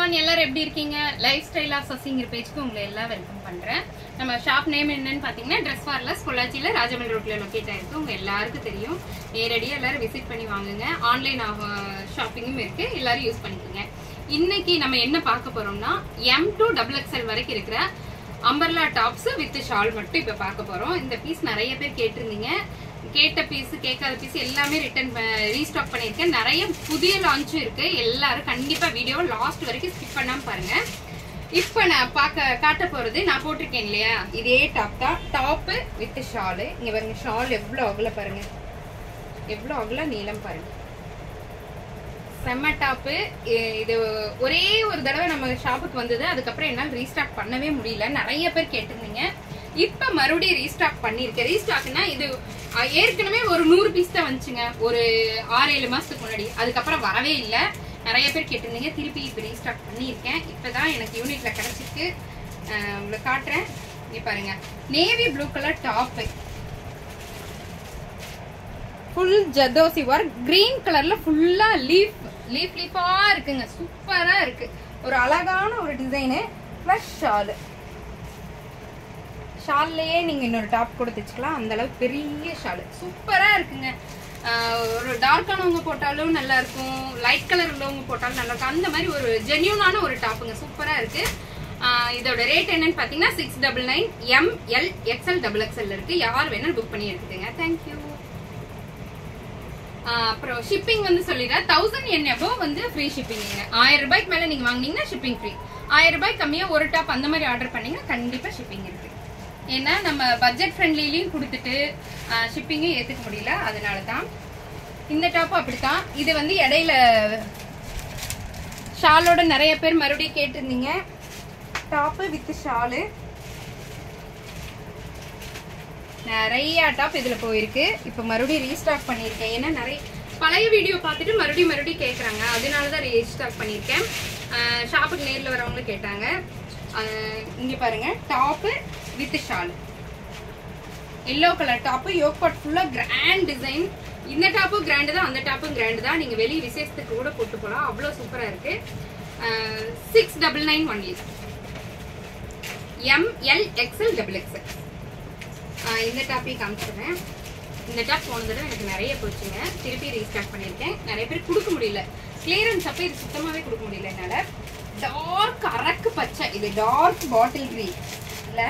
everyone, எல்லாரும் எப்படி இருக்கீங்க? லைஃப் ஸ்டைல் ஆஃப் சசிங்கிற பேஜ்க்கு உங்களை எல்லாம் வெல்கம் பண்றேன். நம்ம ஷாப் நேம் என்னன்னு பாத்தீங்கன்னா ட்ரெஸ் ஃபார்லஸ் பொள்ளாச்சியில ராஜமல் ரோட்ல லொகேட் ஆயிருக்கு. உங்க எல்லாருக்கும் தெரியும். நேரடியா எல்லாரும் விசிட் பண்ணி வாங்குங்க. ஆன்லைன் ஷாப்பிங்கும் இருக்கு. எல்லாரும் யூஸ் பண்ணிக்கோங்க. இன்னைக்கு நம்ம என்ன பார்க்க போறோம்னா M to XXL வரைக்கும் இருக்கிற அம்பர்லா டாப்ஸ் வித் ஷால் மட்டும் இப்ப பார்க்க போறோம். இந்த பீஸ் நிறைய பேர் கேட்டிருந்தீங்க. கேட்ட பீஸ் கேட்காத பீஸ் எல்லாமே ரிட்டர்ன் ரீஸ்டாக் பண்ணிருக்கேன். நிறைய புதிய லான்ச்சும் இருக்கு. எல்லாரும் கண்டிப்பா வீடியோ லாஸ்ட் வரைக்கும் ஸ்கிப் பண்ணாம பாருங்க. இப்ப நான் காட்ட போறது நான் போட்டிருக்கேன் இல்லையா, இதே டாப் தான். Top with shawl. இங்க பாருங்க, ஷால் எவ்வளவு அகல பாருங்க, எவ்வளவு அகல நீளம் பாருங்க. செம்ம டாப்பு. இது ஒரே ஒரு தடவை நம்ம ஷாப்புக்கு வந்தது. அதுக்கப்புறம் என்னால் ரீஸ்டாக் பண்ணவே முடியல. நிறைய பேர் கேட்டிருந்தீங்க. இப்ப மறுபடியும் ரீஸ்டாக் பண்ணிருக்கேன். ரீஸ்டாக்னா இது ஏற்கனவே ஒரு 100 பீஸ் தான் வந்துச்சுங்க, ஒரு 6-7 மாசத்துக்கு முன்னாடி. அதுக்கப்புறம் வரவே இல்லை. நிறைய பேர் கேட்டிருந்தீங்க. திருப்பி இப்ப ரீஸ்டாக் பண்ணியிருக்கேன். இப்பதான் எனக்கு யூனிட்ல கிடைச்சிருக்கு. உங்களுக்கு காட்டுறேன். இங்க பாருங்க, navy blue colour top, full zardozi work, green கலர்ல ஃபுல்லா லீஃபா இருக்குங்க. சூப்பரா இருக்கு. ஒரு அழகான ஒரு டிசைனு பிளஸ் ஷாலு. ஷால்லையே நீங்க இன்னொரு டாப் கூட தைச்சுக்கலாம். அந்த அளவுக்கு பெரிய ஷாலு சூப்பரா இருக்குங்க. ஒரு டார்க்கானவங்க போட்டாலும் நல்லா இருக்கும், லைட் கலர் உள்ளவங்க போட்டாலும் நல்லா இருக்கும். அந்த மாதிரி ஒரு ஜென்யூனான ஒரு டாப்புங்க. சூப்பரா இருக்கு. இதோட ரேட் என்னன்னு பாத்தீங்கன்னா 699. ML XL XXL இருக்கு. யார் வேணாலும் புக் பண்ணி எடுத்துக்கங்க. தேங்க்யூ. அப்புறம் ஷிப்பிங் வந்து சொல்லிடுறேன். 1000 N above வந்து ஃப்ரீ ஷிப்பிங்க. 1000 ரூபாய்க்கு மேல நீங்க வாங்கினீங்கன்னா ஷிப்பிங் ஃப்ரீ. 1000 ரூபாய்க்கு கம்மியா ஒரு டாப் அந்த மாதிரி ஆர்டர் பண்ணீங்கன்னா கண்டிப்பா ஷிப்பிங் இருக்கு. ஏன்னா நம்ம பட்ஜெட் ஃப்ரெண்ட்லிலையும் கொடுத்துட்டு ஷிப்பிங்கும் ஏத்துக்க முடியல. அதனாலதான் இந்த டாப்பும் அப்படித்தான். இது வந்து இடையில ஷாலோட நிறைய பேர் மறுபடியும் கேட்டிருந்தீங்க. டாப்பு வித் ஷாலு நிறைய டாப் இதுல போயிருக்கு. இப்ப மறுபடியும் ரீஸ்டாக் பண்ணிருக்கேன். ஏன்னா நிறைய பழைய வீடியோ பார்த்துட்டு மறுபடியும் கேட்கறாங்க. அதனாலதான் ரீஸ்டாக் பண்ணிருக்கேன். ஷாப்புக்கு நேர்ல வரவங்களும் கேட்டாங்க. இங்க பாருங்க, top with shawl, yellow colour top, yoke part ஃபுல்லா கிராண்ட் டிசைன். இந்த டாப்பும் கிராண்டு தான், அந்த டாப்பும் கிராண்டு தான். நீங்க வெளிய விசேஷத்துக்கு கூட போட்டு போலாம். அவ்வளவு சூப்பரா இருக்கு. 699 ஒன்லி. ML XL XXL. இந்த டாப்பையும் காமிச்சிடுறேன். இந்த டாப் போன தடவை எனக்கு நிறைய போச்சுங்க. திருப்பி ரீஸ்டார்ட் பண்ணிருக்கேன். நிறைய பேர் கொடுக்க முடியல. கிளியரன்ஸ் அப்ப இது சுத்தமாவே கொடுக்க முடியல என்னால. டார்க் அரக்கு பச்சை, இது டார்க் பாட்டில் கிரீன் இல்ல,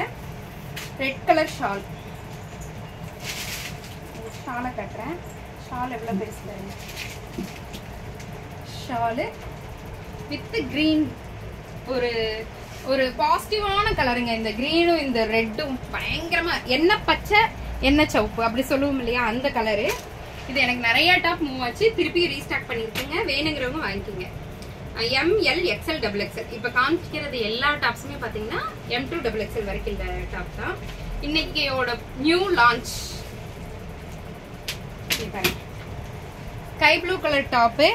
ரெட் கலர் ஷால். ஷாலை கட்டுறேன். ஷால் எவ்வளவு பெருசு பாருங்க. ஷாலு வித் கிரீன், ஒரு பாசிட்டிவான கலருங்க. இந்த கிரீனும் இந்த ரெட்டும் பயங்கரமா என்ன பச்சை என்ன சவுப்பு அப்படி சொல்லுவோம் இல்லையா, அந்த கலரு. இது எனக்கு நிறைய டாப் மூவ் ஆச்சு. திருப்பி ரீஸ்டாக் பண்ணிருக்கீங்க. வேணுங்கிறவங்க வாங்கிக்கோங்க. ML XL XXL. இப்ப காமிக்கிறது எல்லா டாப்ஸுமே பாத்தீங்கன்னா M to XXL வரைக்கும் இந்த டாப் தான். இன்னைக்கோட new launch. Sky blue colour top,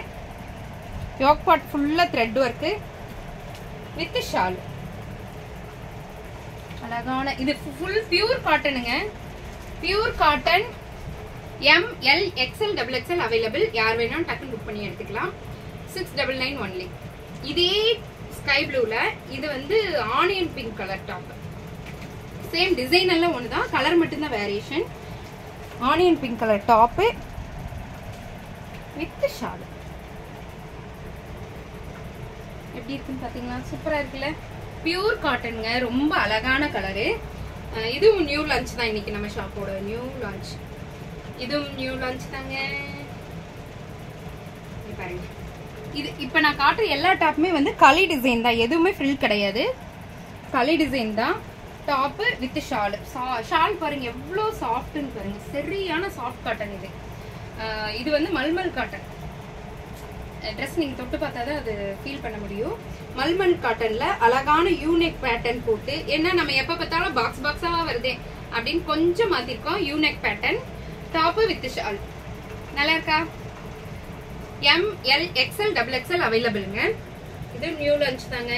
yoke part ஃபுல்லா த்ரெட் ஒர்க் வித் ஷால். அழகான இது ஃபுல் பியூர் காட்டனுங்க. Pure cotton. ML XL XXL available. யார் வேணாலும் டக்குன்னு புக் பண்ணி எடுத்துக்கலாம். 699 ஒன்லி. இதே ஸ்கை ப்ளூல இது வந்து onion pink colour top. Same design எல்லாம் ஒண்ணுதான், கலர் மட்டும்தான் variation. Onion pink colour top with shawl. எப்படி இருக்குன்னு பாத்தீங்களா? சூப்பரா இருக்குல்ல. பியூர் காட்டனுங்க. ரொம்ப அழகான கலரு. இதுவும் நியூ லான்ச் தான். இன்னைக்கு நம்ம ஷாப்போட நியூ லான்ச். இதுவும் நியூ லான்ச் தாங்க. பாருங்க, இது இப்ப நான் காட்டுற எல்லா டாப்புமே வந்து களி டிசைன் தான். எதுவுமே ஃப்ரில் கிடையாது, களி டிசைன் தான். Top with shawl. ஷால் பாருங்க எவ்வளவு சாஃப்ட்னு பாருங்க. சரியான சாஃப்ட் காட்டன் இது. இது வந்து மல்மல் காட்டன் ட்ரெஸ். நீங்க தொட்டு பார்த்தாதான் அது ஃபீல் பண்ண முடியும். மல்மல் காட்டன்ல அழகான யூனெக் பேட்டர்ன் போட்டு, ஏன்னா நம்ம எப்ப பார்த்தாலும் பாக்ஸ் பாக்ஸாவா வருதே அப்படின்னு கொஞ்சம் மாத்திருக்கோம். Unique pattern. Top with shawl நல்லா இருக்கா? ML XL XXL அவைலபிள்ங்க. இது நியூ லான்ச் தாங்க.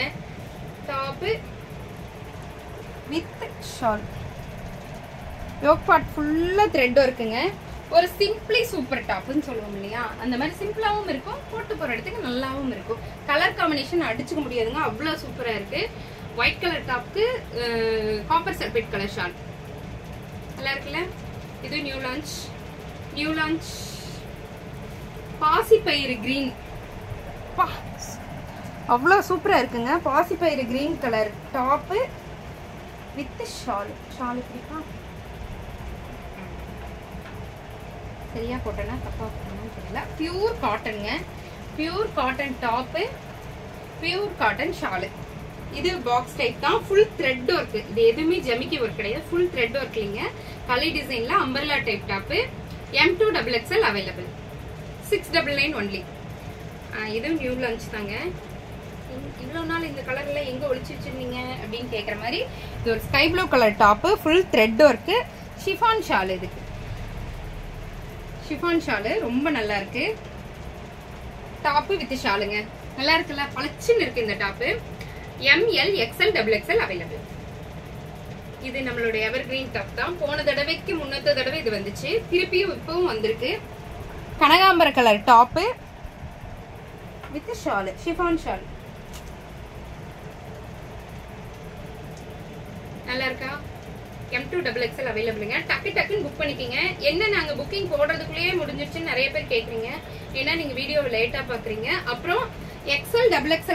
Top with shawl. Yoke part ஃபுல்லா த்ரெட் ஒர்க்குங்க. ஒரு சிம்பிளி சூப்பர் டாப்னு சொல்லுவோம் இல்லையா, அந்த மாதிரி சிம்பிளாவும் இருக்கும், போட்டு போற இடத்துக்கு நல்லாவும் இருக்கும். கலர் காம்பினேஷன் அடிச்சுக்க முடியாதுங்க, அவ்வளவு சூப்பரா இருக்கு. ஒயிட் கலர் டாப்க்கு காப்பர் சல்பேட் கலர் ஷால் நல்லா இருக்குல்ல. இது நியூ லான்ச் பாசிப்பயிறு கிரீன், அவ்வளோ சூப்பரா இருக்குங்க. பாசிப்பயிறு green colour top with shawl இப்படிப்பா, சரியா போட்டேன்னா தப்பா போட்டேன்னு தெரியல. பியூர் காட்டனுங்க, pure cotton top, pure cotton shawl. இது பாக்ஸ் டைப் தான், ஃபுல் த்ரெட் ஒர்க். இது எதுவுமே ஜமிக்கி ஒர்க் கிடையாது, ஃபுல் த்ரெட் ஒர்க் இல்லைங்க. கலி டிசைன்ல umbrella type top. M2XXL available, 699 only. இதுவும் நியூ லான்ச் தாங்க. இவ்வளவு நாள் இந்த கலர்ல எங்க ஒளிச்சு வச்சிருந்தீங்க அப்படின்னு கேக்குற மாதிரி இது ஒரு sky blue colour top, full thread work, chiffon shawl. இதுக்கு ஷிஃபான் ஷாலு ரொம்ப நல்லா இருக்கு. டாப்பு வித் ஷாலுங்க, நல்லா இருக்குல்ல, பளிச்சுன்னு இருக்கு இந்த டாப்பு. MLXL available. இது நம்மளோட எவர் கிரீன் டாப் தான். போன தடவைக்கு முன்னத்த தடவை இது வந்துச்சு, திருப்பியும் இப்பவும் வந்திருக்கு. கனகாம்பர colour top with shawl, chiffon shawl. நல்லா இருக்கா? M2XXL அவைலபிளுங்க. டக்குன்னு புக் பண்ணிக்கீங்க. என்ன நாங்க புக்கிங் போடுறதுக்குள்ளேயே முடிஞ்சிருச்சுன்னு நிறைய பேர் கேக்குறீங்க, ஏன்னா நீங்க வீடியோவை லேட்டா பாக்குறீங்க. அப்புறம் XL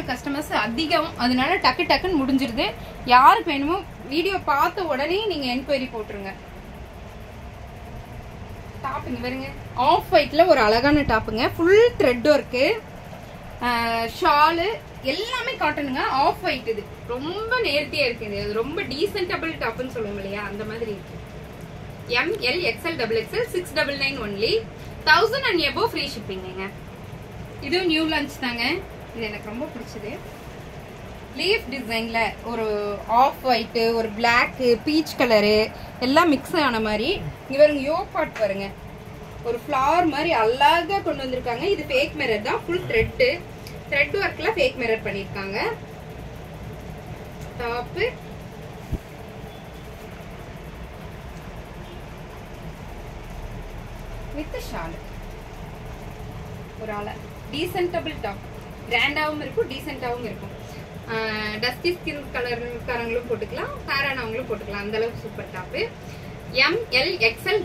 கஸ்டமர்ஸ் அதிகம், அதனால டக்குன்னு முடிஞ்சிருது. யாருக்கு வேணுமோ வீடியோ பார்த்த உடனே நீங்க என்கொயரி போட்டுருங்க. டாப்புங்க பாருங்க, ஆஃப் ஒயிட்ல ஒரு அழகான டாப்புங்க, ஃபுல் த்ரெட் ஒர்க்கு, ஷாலு எல்லாமே காட்டனுங்க. ஆஃப் ஒயிட், இது ரொம்ப நேர்த்தியா இருக்கு. இது ரொம்ப டீசென்டபிள் டாப்னு சொல்லுவோம் இல்லையா, அந்த மாதிரி இருக்கு. MLXL 699 only, 1000 and above free shipping. இது நியூ லான்ச் தாங்க. இது எனக்கு ரொம்ப பிடிச்சது. லீஃப் டிசைன்ல ஒரு ஆஃப் ஒயிட், ஒரு பிளாக், பீச் கலரு எல்லாம் மிக்ஸ் ஆன மாதிரி. இங்க பாருங்க, யோக் பார்ட் பாருங்க, ஒரு ஃப்ளவர் மாதிரி அழகா கொண்டு வந்திருக்காங்க. இது ஃபேக் மிரர் தான், ஃபுல் த்ரெட் ஒர்க்ல ஃபேக் மிரர் பண்ணிருக்காங்க. டாப் வித் ஷால், ஒரு ஆள டீசென்டபிள் டாப், கிராண்டாவும் இருக்கும், டீசென்டாவும் இருக்கும். டஸ்டி ஸ்கின் கலர்காரங்களும் போட்டுக்கலாம், ஃபேரானவங்களும் போட்டுக்கலாம். அந்த அளவுக்கு சூப்பர் டாப்பு. MLXL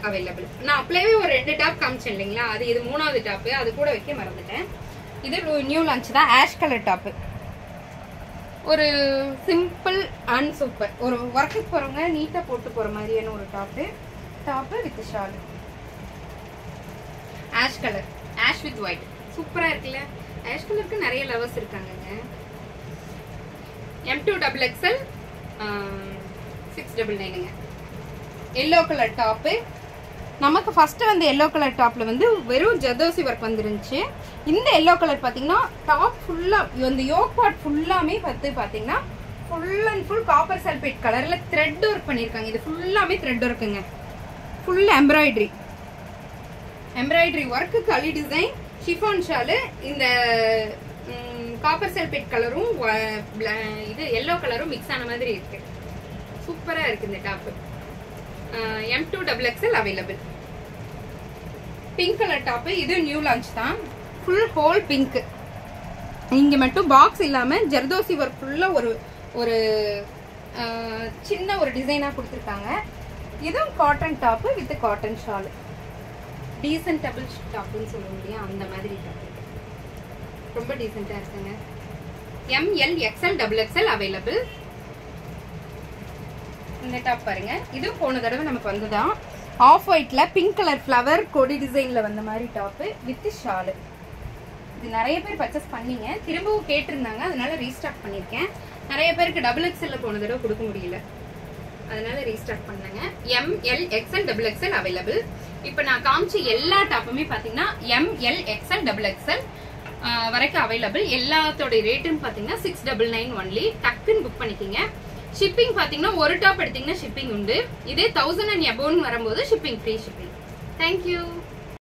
available. நான் அப்படியே ஒரு 2 டாப் காமிச்சேன் இல்லைங்களா, அது இது 3வது டாப்பு, அது கூட வைக்க மறந்துட்டேன். இது நியூ லான்ச் தான், ஆஷ் கலர் டாப்பு. ஒரு சிம்பிள் அண்ட் சூப்பர், ஒரு ஒர்க்குக்கு போறவங்க நீட்டா போட்டு போற மாதிரியான ஒரு top with shawl. Ash colour, ash with white, சூப்பரா இருக்குல்ல. ஆஷ் கலருக்கு நிறைய லவர்ஸ் இருக்காங்க. M2XXL 699. Yellow colour top. நமக்கு ஃபர்ஸ்ட் வந்து எல்லோ கலர் டாப்ல வந்து வெறும் ஜதோசி ஒர்க் வந்துருந்துச்சு. இந்த எல்லோ கலர் பாத்தீங்கன்னா டாப் ஃபுல்லா, இந்த யோக் பார்ட் ஃபுல்லாமே பாத்தீங்கன்னா full and full copper sulphate கலர்ல த்ரெட் ஒர்க் பண்ணிருக்காங்க. இது ஃபுல்லாமே த்ரெட் ஒர்க்குங்க, ஃபுல் எம்ப்ராய்டரி ஒர்க், களி டிசைன், ஷிஃபான் ஷாலு. இந்த காப்பர் சல்பேட் கலரும் இது எல்லோ கலரும் மிக்ஸ் ஆன மாதிரி இருக்கு. சூப்பரா இருக்கு இந்த top. M2XXL available. Pink colour top, இது நியூ லான்ச் தான், ஃபுல் ஹோல் பிங்க். இங்க மட்டும் பாக்ஸ் இல்லாம ஜர்தோசி ஒர்க் ஃபுல்லா ஒரு சின்ன ஒரு டிசைனா கொடுத்துருக்காங்க. இதுவும் cotton top with cotton shawl, decentable டாப்னு சொல்லுவோம் இல்லையா, அந்த மாதிரி டாப். ரொம்ப டீசென்டா இருக்குங்க. MLXL available. இந்த டாப் பாருங்க, இது போன தடவை நமக்கு வந்ததான். ஆஃப் ஒயிட்ல பிங்க் கலர் ஃப்ளவர் கொடி டிசைன்ல வந்த மாதிரி டாப் வித் ஷால். இது நிறைய பேர் பர்ச்சேஸ் பண்ணீங்க, திரும்பவும் கேட்டிருந்தாங்க, அதனால ரீஸ்டாக் பண்ணிருக்கேன். நிறைய பேருக்கு XXL போன தடவை கொடுக்க முடியல, அதனால ரீஸ்டாக் பண்ணாங்க. MLXL available. இப்ப நான் காமிச்ச எல்லா டாப்புமே பாத்தீங்கன்னா MLXL வரைக்கும் அவைலபிள். எல்லாத்தோட ரேட்டும் பாத்தீங்கன்னா 699 ஒன்லி. டக்குன்னு புக் பண்ணிக்கீங்க. ஷிப்பிங் பாத்தீங்கன்னா ஒரு டாப் எடுத்தீங்கன்னா ஷிப்பிங் உண்டு. இதே 1000 and above வரும்போது ஷிப்பிங் ஃப்ரீ ஷிப்பிங். தேங்க்யூ.